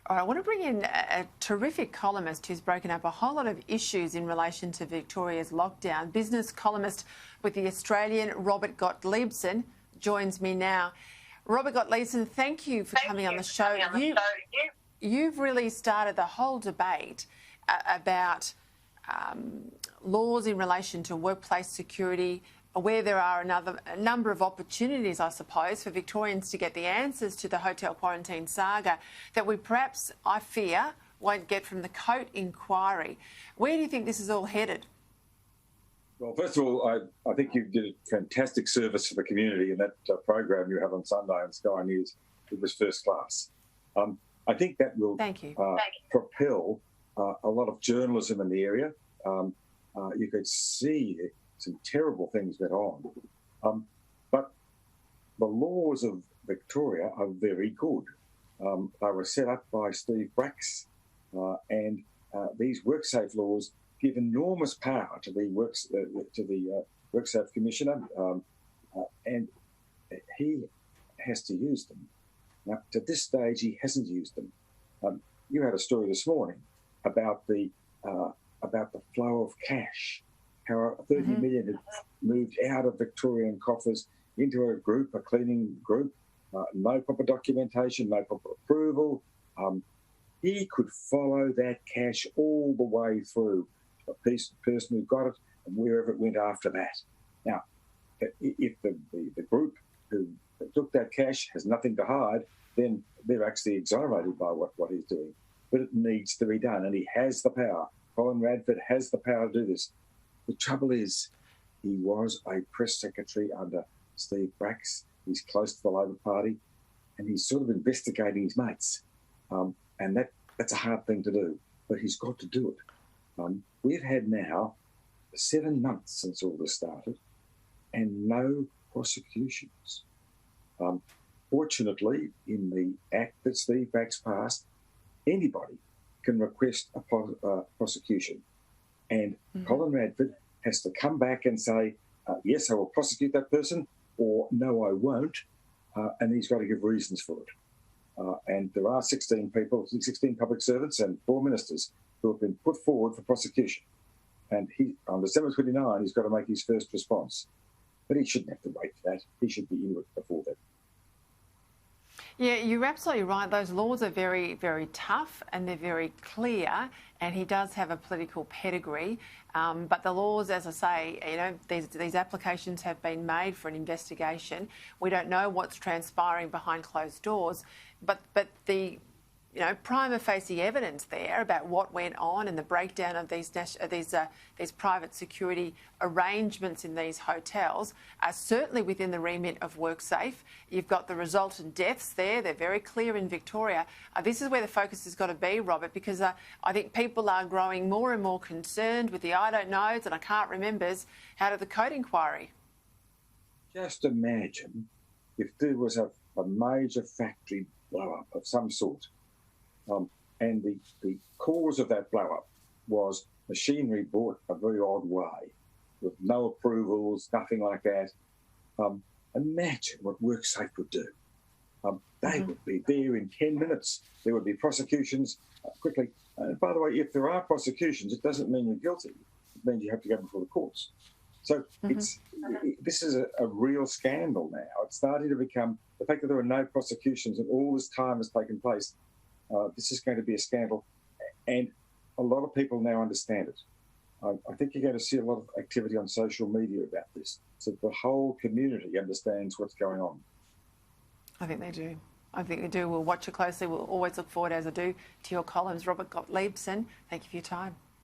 All right, I want to bring in a terrific columnist who's broken up a whole lot of issues in relation to Victoria's lockdown. Business columnist with the Australian Robert Gottliebsen joins me now. Robert Gottliebsen, thank you for coming on the show. You've really started the whole debate about laws in relation to workplace security, where there are a number of opportunities, I suppose, for Victorians to get the answers to the hotel quarantine saga that we perhaps, I fear, won't get from the Coat inquiry. Where do you think this is all headed? Well, first of all, I think you did a fantastic service for the community in that program you have on Sunday on Sky News. It was first class. I think that will propel a lot of journalism in the area. You could see some terrible things went on. But the laws of Victoria are very good. They were set up by Steve Bracks, and these WorkSafe laws give enormous power to the WorkSafe Commissioner, and he has to use them. Now, to this stage, he hasn't used them. You had a story this morning about the flow of cash, how 30 million had moved out of Victorian coffers into a cleaning group, no proper documentation, no proper approval. He could follow that cash all the way through the person who got it and wherever it went after that. Now, if the group who took that cash has nothing to hide, then they're actually exonerated by what he's doing. But it needs to be done, and he has the power. Colin Radford has the power to do this. The trouble is, he was a press secretary under Steve Bracks. He's close to the Labor Party, and he's sort of investigating his mates. And that's a hard thing to do, but he's got to do it. We've had now 7 months since all this started, and no prosecutions. Fortunately, in the Act that Steve Bracks passed, anybody can request a prosecution. And Colin Radford has to come back and say, yes, I will prosecute that person, or no, I won't. And he's got to give reasons for it. And there are 16 public servants and 4 ministers who have been put forward for prosecution. And on December 29, he's got to make his first response. But he shouldn't have to wait for that. He should be into it before that. Yeah, you're absolutely right. Those laws are very, very tough and they're very clear, and he does have a political pedigree. But the laws, as I say, these applications have been made for an investigation. We don't know what's transpiring behind closed doors, but the prima facie evidence there about what went on and the breakdown of these private security arrangements in these hotels are certainly within the remit of WorkSafe. You've got the resultant deaths there. They're very clear in Victoria. This is where the focus has got to be, Robert, because I think people are growing more and more concerned with the I don't knows and I can't remembers out of the Coat inquiry. Just imagine if there was a major factory blow-up of some sort, and the cause of that blow-up was machinery bought a very odd way, with no approvals, nothing like that. Imagine what WorkSafe would do. They would be there in 10 minutes. There would be prosecutions quickly. By the way, if there are prosecutions, it doesn't mean you're guilty. It means you have to go before the courts. So this is a real scandal now. It's starting to become, the fact that there are no prosecutions and all this time has taken place, this is going to be a scandal, and a lot of people now understand it. I think you're going to see a lot of activity on social media about this, so the whole community understands what's going on. I think they do. I think they do. We'll watch it closely. We'll always look forward, as I do, to your columns. Robert Gottliebsen, thank you for your time.